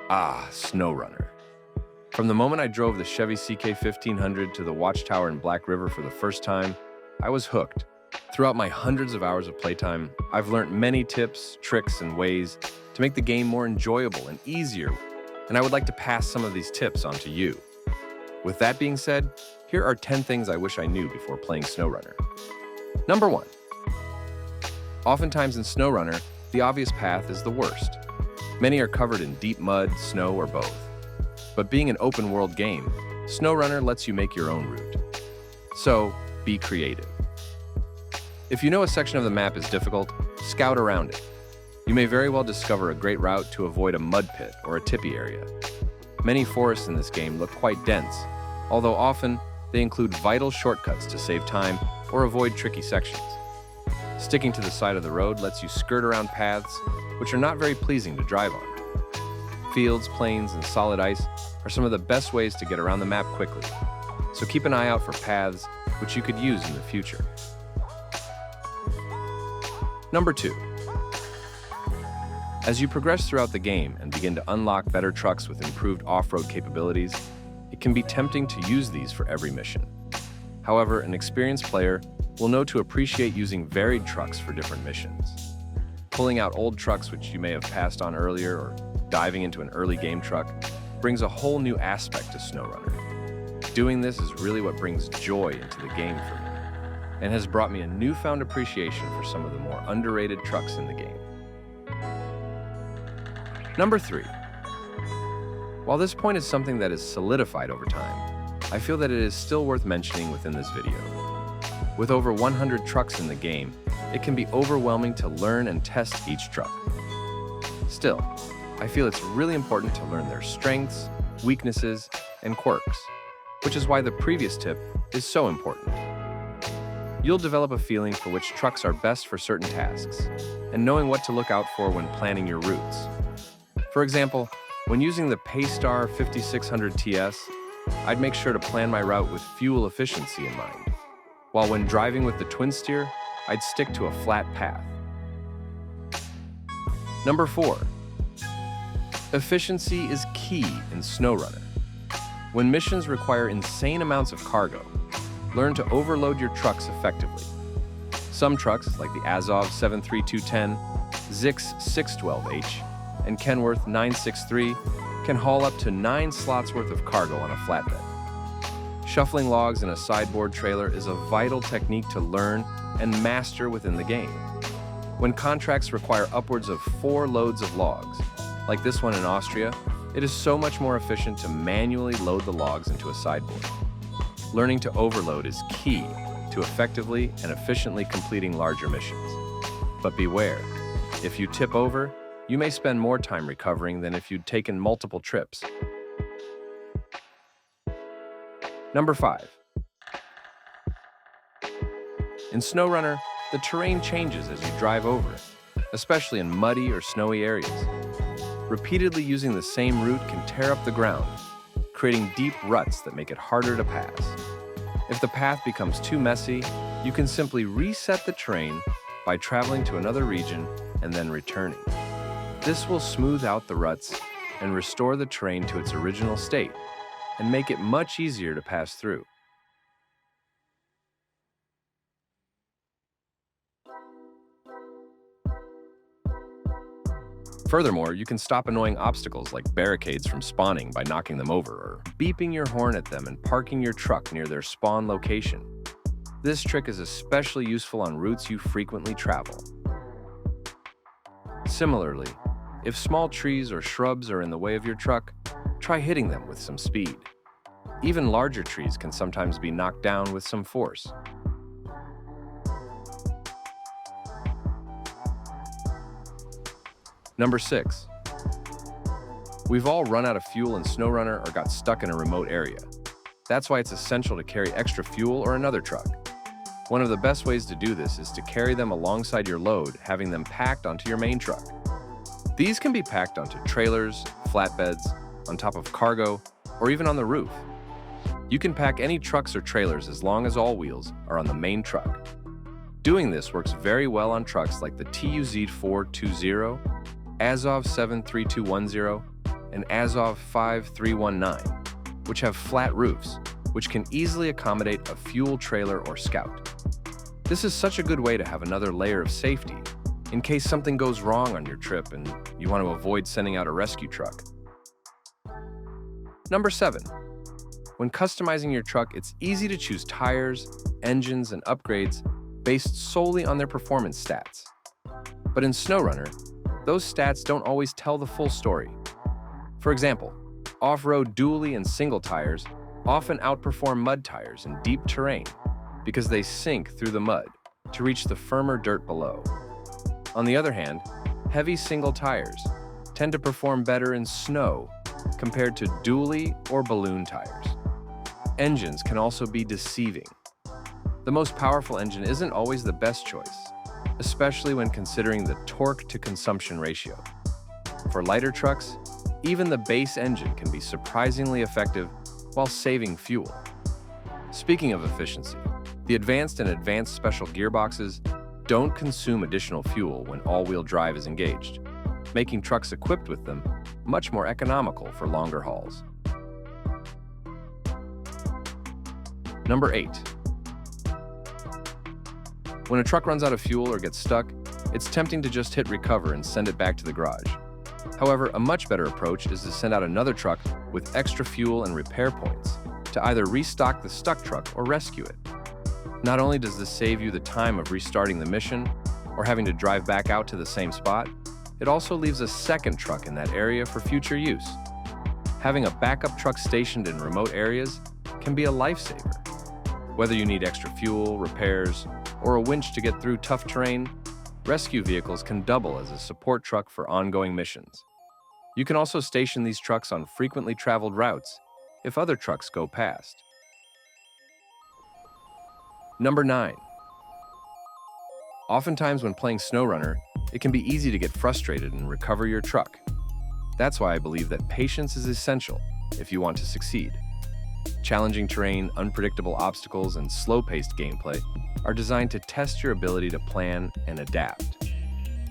Ah, SnowRunner. From the moment I drove the Chevy CK 1500 to the Watchtower in Black River for the first time, I was hooked. Throughout my hundreds of hours of playtime, I've learned many tips, tricks, and ways to make the game more enjoyable and easier, and I would like to pass some of these tips on to you. With that being said, here are 10 things I wish I knew before playing SnowRunner. Number 1. Oftentimes in SnowRunner, the obvious path is the worst. Many are covered in deep mud, snow, or both. But being an open-world game, SnowRunner lets you make your own route. So, be creative. If you know a section of the map is difficult, scout around it. You may very well discover a great route to avoid a mud pit or a tippy area. Many forests in this game look quite dense, although often they include vital shortcuts to save time or avoid tricky sections. Sticking to the side of the road lets you skirt around paths which are not very pleasing to drive on. Fields, plains, and solid ice are some of the best ways to get around the map quickly, so keep an eye out for paths which you could use in the future. Number 2. As you progress throughout the game and begin to unlock better trucks with improved off-road capabilities, it can be tempting to use these for every mission. However, an experienced player will know to appreciate using varied trucks for different missions. Pulling out old trucks which you may have passed on earlier or diving into an early game truck brings a whole new aspect to SnowRunner. Doing this is really what brings joy into the game for me, and has brought me a newfound appreciation for some of the more underrated trucks in the game. Number 3. While this point is something that is solidified over time, I feel that it is still worth mentioning within this video. With over 100 trucks in the game, it can be overwhelming to learn and test each truck. Still, I feel it's really important to learn their strengths, weaknesses, and quirks, which is why the previous tip is so important. You'll develop a feeling for which trucks are best for certain tasks, and knowing what to look out for when planning your routes. For example, when using the Paystar 5600 TS, I'd make sure to plan my route with fuel efficiency in mind, while when driving with the twin steer, I'd stick to a flat path. Number 4. Efficiency is key in SnowRunner. When missions require insane amounts of cargo, learn to overload your trucks effectively. Some trucks, like the Azov 73210, Zix 612H, and Kenworth 963, can haul up to 9 slots worth of cargo on a flatbed. Shuffling logs in a sideboard trailer is a vital technique to learn and master within the game. When contracts require upwards of 4 loads of logs, like this one in Austria, it is so much more efficient to manually load the logs into a sideboard. Learning to overload is key to effectively and efficiently completing larger missions. But beware, if you tip over, you may spend more time recovering than if you'd taken multiple trips. Number 5. In SnowRunner, the terrain changes as you drive over it, especially in muddy or snowy areas. Repeatedly using the same route can tear up the ground, creating deep ruts that make it harder to pass. If the path becomes too messy, you can simply reset the terrain by traveling to another region and then returning. This will smooth out the ruts and restore the terrain to its original state, and make it much easier to pass through. Furthermore, you can stop annoying obstacles like barricades from spawning by knocking them over or beeping your horn at them and parking your truck near their spawn location. This trick is especially useful on routes you frequently travel. Similarly, if small trees or shrubs are in the way of your truck, try hitting them with some speed. Even larger trees can sometimes be knocked down with some force. Number 6. We've all run out of fuel in SnowRunner or got stuck in a remote area. That's why it's essential to carry extra fuel or another truck. One of the best ways to do this is to carry them alongside your load, having them packed onto your main truck. These can be packed onto trailers, flatbeds, on top of cargo, or even on the roof. You can pack any trucks or trailers as long as all wheels are on the main truck. Doing this works very well on trucks like the TUZ 420, Azov 73210, and Azov 5319, which have flat roofs, which can easily accommodate a fuel trailer or scout. This is such a good way to have another layer of safety in case something goes wrong on your trip and you want to avoid sending out a rescue truck. Number 7. When customizing your truck, it's easy to choose tires, engines, and upgrades based solely on their performance stats. But in SnowRunner, those stats don't always tell the full story. For example, off-road dually and single tires often outperform mud tires in deep terrain because they sink through the mud to reach the firmer dirt below. On the other hand, heavy single tires tend to perform better in snow compared to dually or balloon tires. Engines can also be deceiving. The most powerful engine isn't always the best choice, especially when considering the torque-to-consumption ratio. For lighter trucks, even the base engine can be surprisingly effective while saving fuel. Speaking of efficiency, the advanced and advanced special gearboxes don't consume additional fuel when all-wheel drive is engaged, making trucks equipped with them much more economical for longer hauls. Number 8. When a truck runs out of fuel or gets stuck, it's tempting to just hit recover and send it back to the garage. However, a much better approach is to send out another truck with extra fuel and repair points to either restock the stuck truck or rescue it. Not only does this save you the time of restarting the mission or having to drive back out to the same spot, it also leaves a second truck in that area for future use. Having a backup truck stationed in remote areas can be a lifesaver. Whether you need extra fuel, repairs, or a winch to get through tough terrain, rescue vehicles can double as a support truck for ongoing missions. You can also station these trucks on frequently traveled routes if other trucks go past. Number 9. Oftentimes when playing SnowRunner, it can be easy to get frustrated and recover your truck. That's why I believe that patience is essential if you want to succeed. Challenging terrain, unpredictable obstacles, and slow-paced gameplay are designed to test your ability to plan and adapt.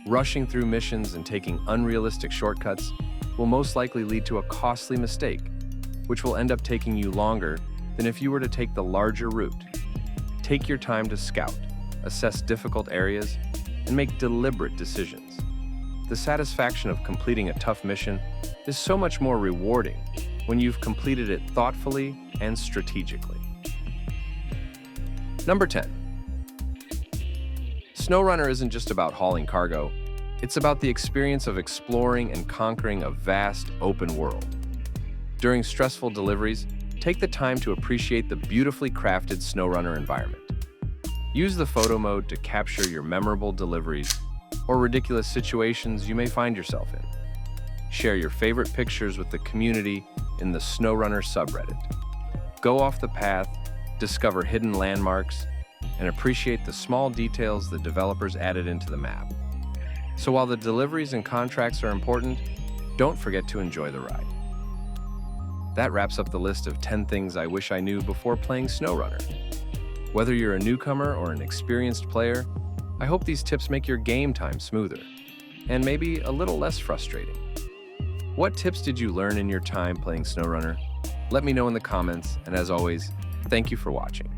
Rushing through missions and taking unrealistic shortcuts will most likely lead to a costly mistake, which will end up taking you longer than if you were to take the larger route. Take your time to scout, assess difficult areas, and make deliberate decisions. The satisfaction of completing a tough mission is so much more rewarding when you've completed it thoughtfully and strategically. Number 10. SnowRunner isn't just about hauling cargo, it's about the experience of exploring and conquering a vast, open world. During stressful deliveries, take the time to appreciate the beautifully crafted SnowRunner environment. Use the photo mode to capture your memorable deliveries or ridiculous situations you may find yourself in. Share your favorite pictures with the community in the SnowRunner subreddit. Go off the path, discover hidden landmarks, and appreciate the small details the developers added into the map. So while the deliveries and contracts are important, don't forget to enjoy the ride. That wraps up the list of 10 things I wish I knew before playing SnowRunner. Whether you're a newcomer or an experienced player, I hope these tips make your game time smoother and maybe a little less frustrating. What tips did you learn in your time playing SnowRunner? Let me know in the comments, and as always, thank you for watching.